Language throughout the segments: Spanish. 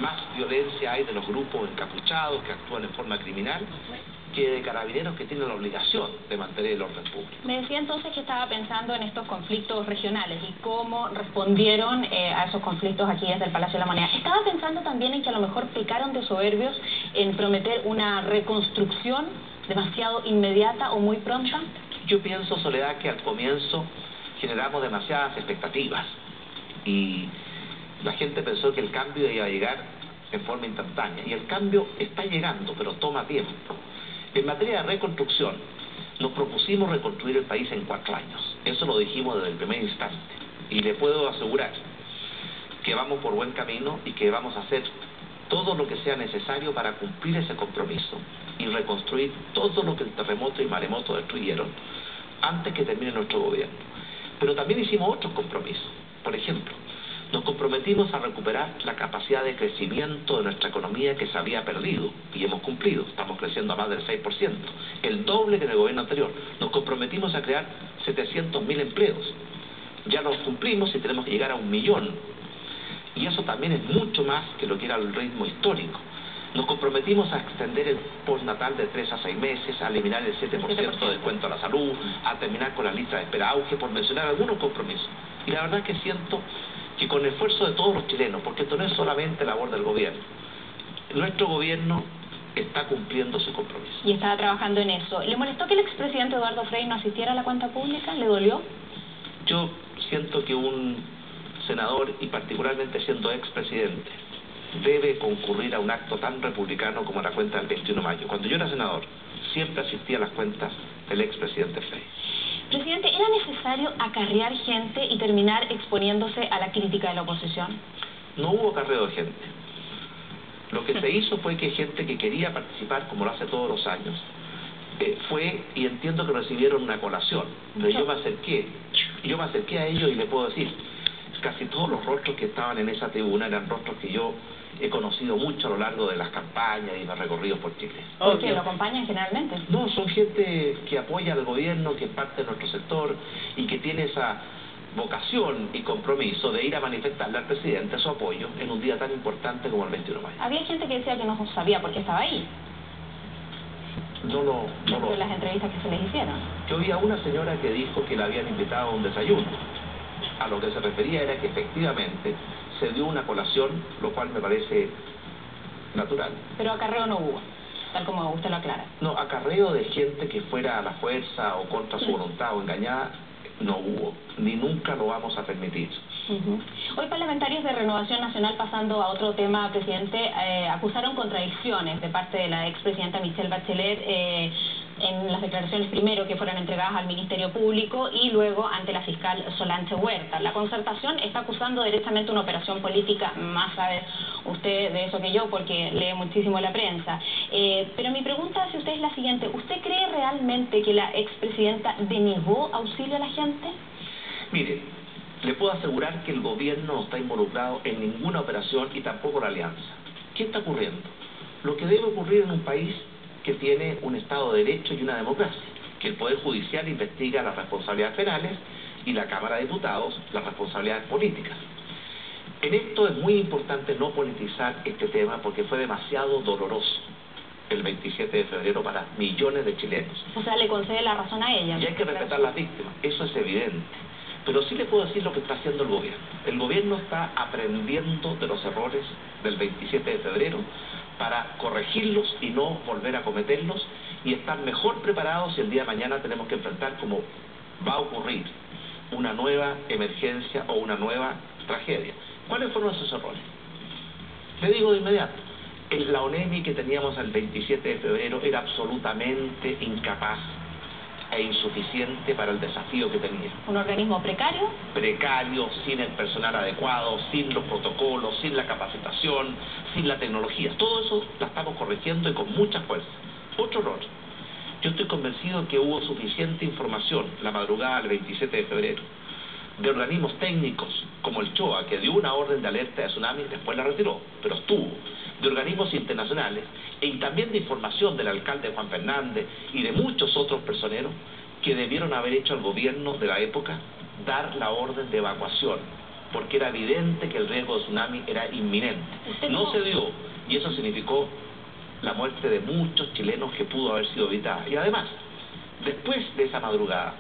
más violencia hay de los grupos encapuchados que actúan en forma criminal que de carabineros que tienen la obligación de mantener el orden público. Me decía entonces que estaba pensando en estos conflictos regionales y cómo respondieron a esos conflictos aquí desde el Palacio de la Moneda. Estaba pensando también en que a lo mejor pecaron de soberbios en prometer una reconstrucción demasiado inmediata o muy pronta. Yo pienso, Soledad, que al comienzo generamos demasiadas expectativas y la gente pensó que el cambio iba a llegar en forma instantánea, y el cambio está llegando, pero toma tiempo. En materia de reconstrucción, nos propusimos reconstruir el país en 4 años. Eso lo dijimos desde el primer instante. Y le puedo asegurar que vamos por buen camino y que vamos a hacer todo lo que sea necesario para cumplir ese compromiso y reconstruir todo lo que el terremoto y maremoto destruyeron antes que termine nuestro gobierno. Pero también hicimos otros compromisos. Por ejemplo, nos comprometimos a recuperar la capacidad de crecimiento de nuestra economía que se había perdido, y hemos cumplido. Estamos creciendo a más del 6%, el doble que en el gobierno anterior. Nos comprometimos a crear 700.000 empleos. Ya los cumplimos y tenemos que llegar a 1 millón. Y eso también es mucho más que lo que era el ritmo histórico. Nos comprometimos a extender el postnatal de 3 a 6 meses, a eliminar el 7% de descuento a la salud, a terminar con la lista de espera auge, por mencionar algunos compromisos. Y la verdad es que siento que con el esfuerzo de todos los chilenos, porque esto no es solamente labor del gobierno, nuestro gobierno está cumpliendo su compromiso. Y estaba trabajando en eso. ¿Le molestó que el expresidente Eduardo Frei no asistiera a la cuenta pública? ¿Le dolió? Yo siento que un senador, y particularmente siendo expresidente, debe concurrir a un acto tan republicano como la cuenta del 21 de mayo. Cuando yo era senador, siempre asistía a las cuentas del expresidente Frei. Presidente, ¿era necesario acarrear gente y terminar exponiéndose a la crítica de la oposición? No hubo acarreo de gente. Lo que se hizo fue que gente que quería participar, como lo hace todos los años, fue, y entiendo que recibieron una colación. Pero yo me acerqué a ellos y le puedo decir, casi todos los rostros que estaban en esa tribuna eran rostros que yo he conocido mucho a lo largo de las campañas y los recorridos por Chile. ¿Por qué? ¿Lo acompañan generalmente? No, son gente que apoya al gobierno, que es parte de nuestro sector y que tiene esa vocación y compromiso de ir a manifestarle al presidente su apoyo en un día tan importante como el 21 de mayo. Había gente que decía que no sabía por qué estaba ahí. No. Las entrevistas que se les hicieron. Yo vi a una señora que dijo que la habían invitado a un desayuno. A lo que se refería era que efectivamente se dio una colación, lo cual me parece natural. Pero acarreo no hubo, tal como usted lo aclara. No, acarreo de gente que fuera a la fuerza o contra su voluntad o engañada, no hubo, ni nunca lo vamos a permitir. Hoy parlamentarios de Renovación Nacional, pasando a otro tema, presidente, acusaron contradicciones de parte de la expresidenta Michelle Bachelet en las declaraciones primero que fueron entregadas al Ministerio Público y luego ante la fiscal Solange Huerta. La Concertación está acusando directamente una operación política, más sabe usted de eso que yo porque lee muchísimo la prensa. Pero mi pregunta hacia usted es la siguiente: ¿usted cree realmente que la expresidenta denegó auxilio a la gente? Mire, le puedo asegurar que el gobierno no está involucrado en ninguna operación y tampoco la alianza. ¿Qué está ocurriendo? Lo que debe ocurrir en un país que tiene un Estado de Derecho y una democracia, que el Poder Judicial investiga las responsabilidades penales y la Cámara de Diputados las responsabilidades políticas. En esto es muy importante no politizar este tema porque fue demasiado doloroso el 27 de febrero para millones de chilenos. O sea, le concede la razón a ella. Y hay que respetar a las víctimas, eso es evidente. Pero sí le puedo decir lo que está haciendo el gobierno. El gobierno está aprendiendo de los errores del 27 de febrero para corregirlos y no volver a cometerlos y estar mejor preparados si el día de mañana tenemos que enfrentar, como va a ocurrir, una nueva emergencia o una nueva tragedia. ¿Cuáles fueron esos errores? Le digo de inmediato, la ONEMI que teníamos el 27 de febrero era absolutamente incapaz e insuficiente para el desafío que tenía. ¿Un organismo precario? Precario, sin el personal adecuado, sin los protocolos, sin la capacitación, sin la tecnología. Todo eso la estamos corrigiendo y con mucha fuerza. Otro error. Yo estoy convencido que hubo suficiente información la madrugada del 27 de febrero de organismos técnicos como el CHOA, que dio una orden de alerta de tsunami, después la retiró, pero estuvo, de organismos internacionales, y también de información del alcalde Juan Fernández y de muchos otros personeros que debieron haber hecho al gobierno de la época dar la orden de evacuación porque era evidente que el riesgo de tsunami era inminente. No se dio, y eso significó la muerte de muchos chilenos que pudo haber sido evitada. Y además, después de esa madrugada,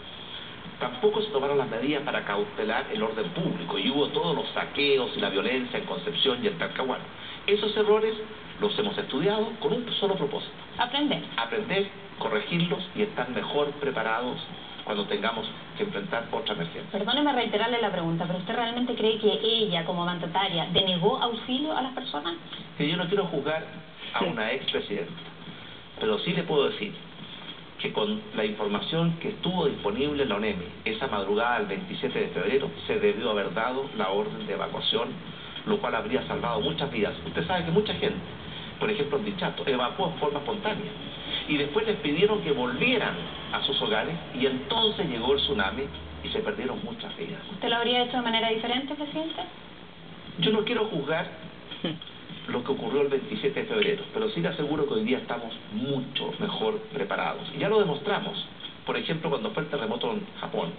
tampoco se tomaron las medidas para cautelar el orden público, y hubo todos los saqueos y la violencia en Concepción y en Talcahuano. Esos errores los hemos estudiado con un solo propósito: aprender, corregirlos y estar mejor preparados cuando tengamos que enfrentar otra emergencia. Perdóneme reiterarle la pregunta, pero ¿usted realmente cree que ella, como mandataria, denegó auxilio a las personas? Que yo no quiero juzgar a una expresidenta, pero sí le puedo decir que con la información que estuvo disponible en la ONEMI esa madrugada del 27 de febrero se debió haber dado la orden de evacuación, lo cual habría salvado muchas vidas. Usted sabe que mucha gente, por ejemplo en Dichato, evacuó en forma espontánea y después les pidieron que volvieran a sus hogares, y entonces llegó el tsunami y se perdieron muchas vidas. ¿Usted lo habría hecho de manera diferente, presidente? Yo no quiero juzgar lo que ocurrió el 27 de febrero, pero sí le aseguro que hoy día estamos mucho mejor preparados. Y ya lo demostramos. Por ejemplo, cuando fue el terremoto en Japón,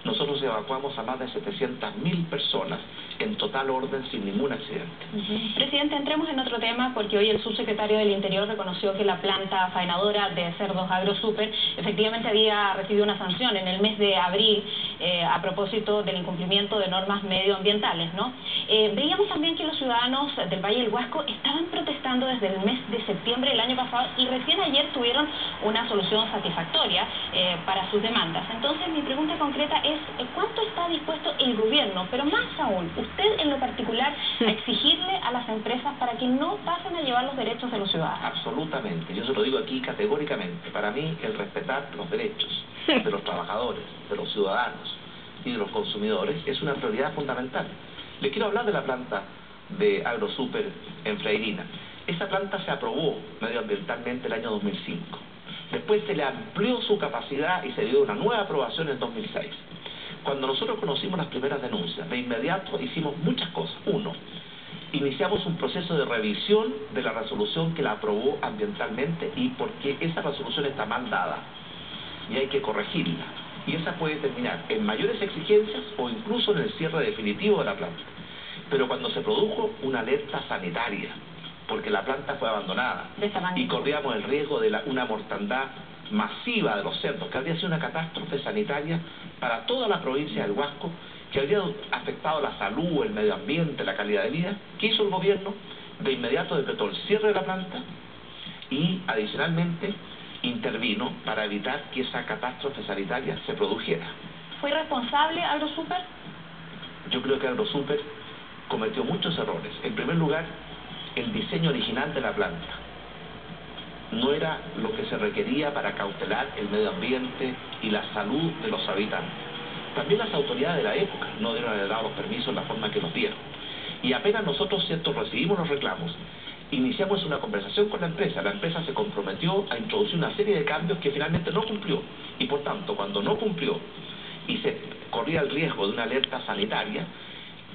nosotros evacuamos a más de 700.000 personas en total orden sin ningún accidente. Presidente, entremos en otro tema, porque hoy el subsecretario del Interior reconoció que la planta faenadora de cerdos AgroSuper efectivamente había recibido una sanción en el mes de abril a propósito del incumplimiento de normas medioambientales, ¿no? Veíamos también que los ciudadanos del Valle del Huasco estaban protestando desde el mes de septiembre del año pasado y recién ayer tuvieron una solución satisfactoria para sus demandas. Entonces, mi pregunta concreta es: ¿cuánto está dispuesto el gobierno, pero más aún, usted en lo particular, a exigirle a las empresas para que no pasen a llevar los derechos de los ciudadanos? Absolutamente, yo se lo digo aquí categóricamente. Para mí, el respetar los derechos de los trabajadores, de los ciudadanos y de los consumidores es una prioridad fundamental. Le quiero hablar de la planta de AgroSuper en Freirina. Esa planta se aprobó medioambientalmente el año 2005. Después se le amplió su capacidad y se dio una nueva aprobación en 2006. Cuando nosotros conocimos las primeras denuncias, de inmediato hicimos muchas cosas. Uno, iniciamos un proceso de revisión de la resolución que la aprobó ambientalmente, y porque esa resolución está mal dada y hay que corregirla. Y esa puede terminar en mayores exigencias o incluso en el cierre definitivo de la planta. Pero cuando se produjo una alerta sanitaria, porque la planta fue abandonada y corríamos el riesgo de una mortandad masiva de los cerdos, que habría sido una catástrofe sanitaria para toda la provincia del Huasco, que habría afectado la salud, el medio ambiente, la calidad de vida, ¿qué hizo el gobierno? De inmediato decretó el cierre de la planta y adicionalmente intervino para evitar que esa catástrofe sanitaria se produjera. ¿Fue irresponsable AgroSuper? Yo creo que AgroSuper cometió muchos errores. En primer lugar, el diseño original de la planta no era lo que se requería para cautelar el medio ambiente y la salud de los habitantes. También las autoridades de la época no debieron haber dado los permisos en la forma que los dieron. Y apenas nosotros, recibimos los reclamos, iniciamos una conversación con la empresa. La empresa se comprometió a introducir una serie de cambios que finalmente no cumplió. Y por tanto, cuando no cumplió y se corría el riesgo de una alerta sanitaria,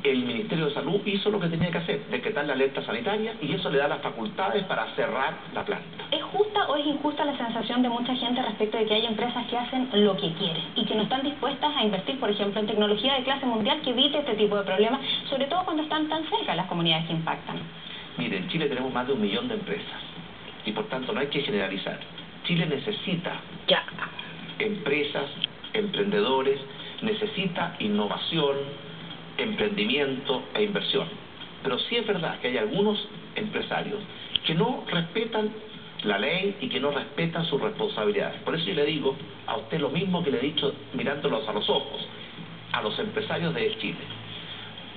el Ministerio de Salud hizo lo que tenía que hacer, decretar la alerta sanitaria, y eso le da las facultades para cerrar la planta. ¿Es justa o es injusta la sensación de mucha gente respecto de que hay empresas que hacen lo que quieren y que no están dispuestas a invertir, por ejemplo, en tecnología de clase mundial que evite este tipo de problemas, sobre todo cuando están tan cerca las comunidades que impactan? Mire, en Chile tenemos más de 1 millón de empresas y por tanto no hay que generalizar. Chile necesita empresas, emprendedores, necesita innovación, emprendimiento e inversión. Pero sí es verdad que hay algunos empresarios que no respetan la ley y que no respetan sus responsabilidades. Por eso yo le digo a usted lo mismo que le he dicho mirándolos a los ojos, a los empresarios de Chile.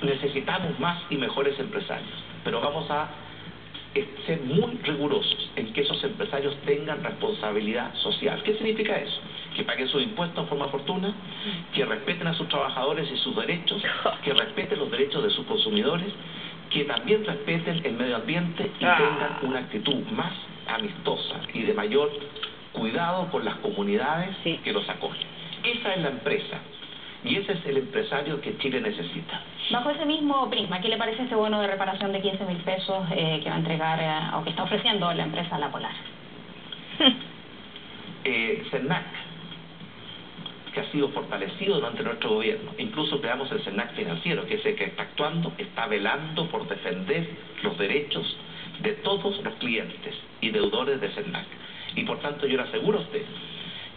Necesitamos más y mejores empresarios, pero vamos a ser muy rigurosos en que esos empresarios tengan responsabilidad social. ¿Qué significa eso? Que paguen sus impuestos en forma oportuna, que respeten a sus trabajadores y sus derechos, que respeten los derechos de sus consumidores, que también respeten el medio ambiente y tengan una actitud más amistosa y de mayor cuidado con las comunidades que los acogen. Esa es la empresa. Y ese es el empresario que Chile necesita. Bajo ese mismo prisma, ¿qué le parece ese bono de reparación de 15.000 pesos que va a entregar o que está ofreciendo la empresa La Polar? CERNAC que ha sido fortalecido durante nuestro gobierno. Incluso creamos el CERNAC financiero, que es el que está actuando, está velando por defender los derechos de todos los clientes y deudores de CERNAC. Y por tanto yo le aseguro a usted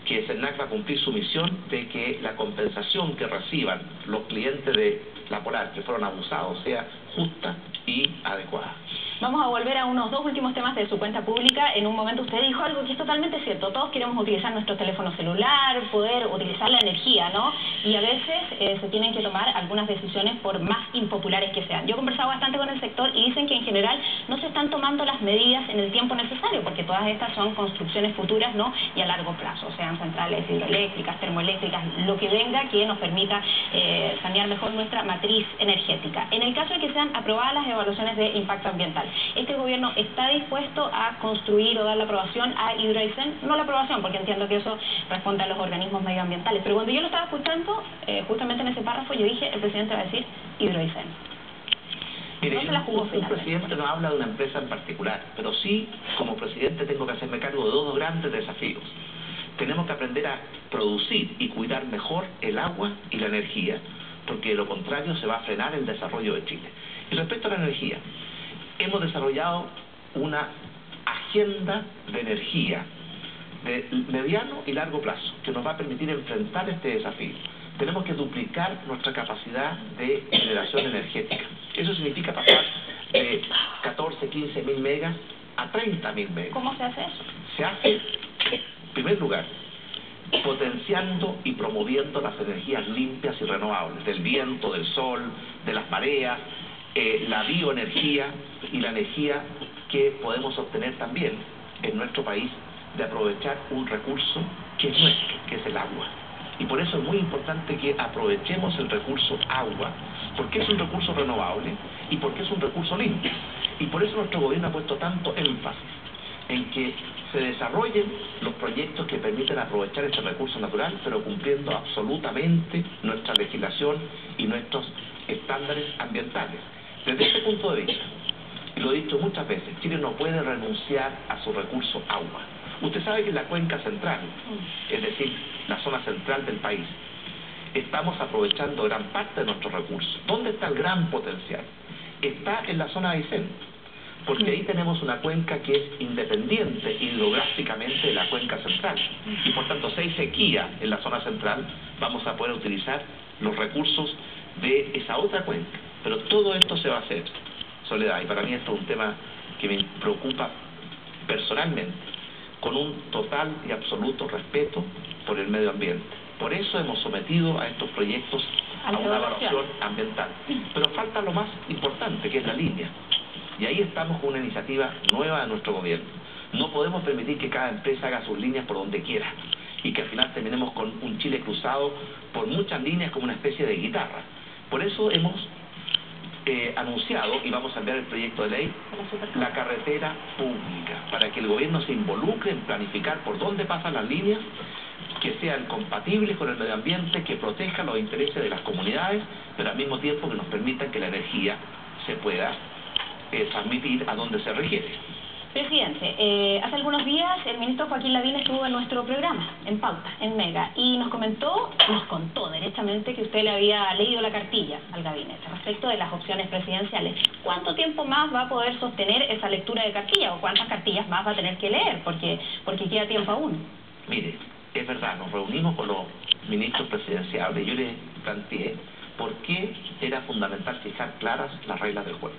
que CERNAC va a cumplir su misión de que la compensación que reciban los clientes de la Polar que fueron abusados sea justa y adecuada. Vamos a volver a unos dos últimos temas de su cuenta pública. En un momento usted dijo algo que es totalmente cierto. Todos queremos utilizar nuestro teléfono celular, poder utilizar la energía, ¿no? Y a veces se tienen que tomar algunas decisiones por más impopulares que sean. Yo he conversado bastante con el sector y dicen que en general no se están tomando las medidas en el tiempo necesario, porque todas estas son construcciones futuras, ¿no? Y a largo plazo, sean centrales hidroeléctricas, termoeléctricas, lo que venga que nos permita sanear mejor nuestra matriz energética. En el caso de que sean aprobadas las evaluaciones de impacto ambiental, ¿este gobierno está dispuesto a construir o dar la aprobación a Hidroaicén? No la aprobación, porque entiendo que eso responde a los organismos medioambientales, pero cuando yo lo estaba escuchando, justamente en ese párrafo, yo dije, el presidente va a decir Hidroaicén. Mire, no se la jugó un presidente no habla de una empresa en particular, pero sí, como presidente, tengo que hacerme cargo de dos grandes desafíos. Tenemos que aprender a producir y cuidar mejor el agua y la energía, porque de lo contrario se va a frenar el desarrollo de Chile. Y respecto a la energía, hemos desarrollado una agenda de energía de mediano y largo plazo que nos va a permitir enfrentar este desafío. Tenemos que duplicar nuestra capacidad de generación energética. Eso significa pasar de 14, 15 mil megas a 30 mil megas. ¿Cómo se hace eso? Se hace, en primer lugar, potenciando y promoviendo las energías limpias y renovables, del viento, del sol, de las mareas, la bioenergía y la energía que podemos obtener también en nuestro país de aprovechar un recurso que es nuestro, que es el agua. Y por eso es muy importante que aprovechemos el recurso agua, porque es un recurso renovable y porque es un recurso limpio. Y por eso nuestro gobierno ha puesto tanto énfasis en que se desarrollen los proyectos que permiten aprovechar este recurso natural, pero cumpliendo absolutamente nuestra legislación y nuestros estándares ambientales. Desde este punto de vista, y lo he dicho muchas veces, Chile no puede renunciar a su recurso agua. Usted sabe que en la cuenca central, es decir, la zona central del país, estamos aprovechando gran parte de nuestros recursos. ¿Dónde está el gran potencial? Está en la zona de Aysén, porque ahí tenemos una cuenca que es independiente hidrográficamente de la cuenca central. Y por tanto, si hay sequía en la zona central, vamos a poder utilizar los recursos de esa otra cuenca. Pero todo esto se va a hacer, Soledad, y para mí esto es un tema que me preocupa personalmente, con un total y absoluto respeto por el medio ambiente. Por eso hemos sometido a estos proyectos a una evaluación ambiental. Pero falta lo más importante, que es la línea. Y ahí estamos con una iniciativa nueva de nuestro gobierno. No podemos permitir que cada empresa haga sus líneas por donde quiera y que al final terminemos con un Chile cruzado por muchas líneas como una especie de guitarra. Por eso hemos anunciado, y vamos a enviar el proyecto de ley, la carretera pública, para que el gobierno se involucre en planificar por dónde pasan las líneas, que sean compatibles con el medio ambiente, que protejan los intereses de las comunidades, pero al mismo tiempo que nos permitan que la energía se pueda transmitir a donde se requiere. Presidente, hace algunos días el ministro Joaquín Lavín estuvo en nuestro programa, en Pauta, en Mega, y nos contó derechamente que usted le había leído la cartilla al gabinete respecto de las opciones presidenciales. ¿Cuánto tiempo más va a poder sostener esa lectura de cartilla o cuántas cartillas más va a tener que leer? Porque queda tiempo aún. Mire, es verdad, nos reunimos con los ministros presidenciales. Yo les planteé por qué era fundamental fijar claras las reglas del juego.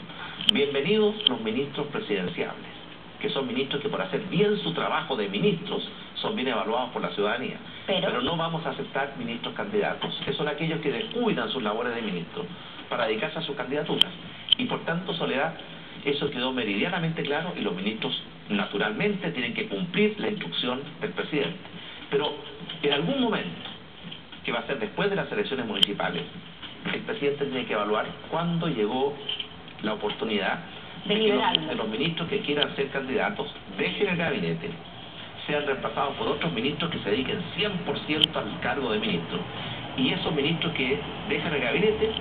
Bienvenidos los ministros presidenciables, que son ministros que por hacer bien su trabajo de ministros son bien evaluados por la ciudadanía. Pero no vamos a aceptar ministros candidatos, que son aquellos que descuidan sus labores de ministro para dedicarse a sus candidaturas. Y por tanto, Soledad, eso quedó meridianamente claro y los ministros naturalmente tienen que cumplir la instrucción del presidente. Pero en algún momento, que va a ser después de las elecciones municipales, el presidente tiene que evaluar cuándo llegó la oportunidad de que los ministros que quieran ser candidatos dejen el gabinete, sean reemplazados por otros ministros que se dediquen 100% al cargo de ministro. Y esos ministros que dejan el gabinete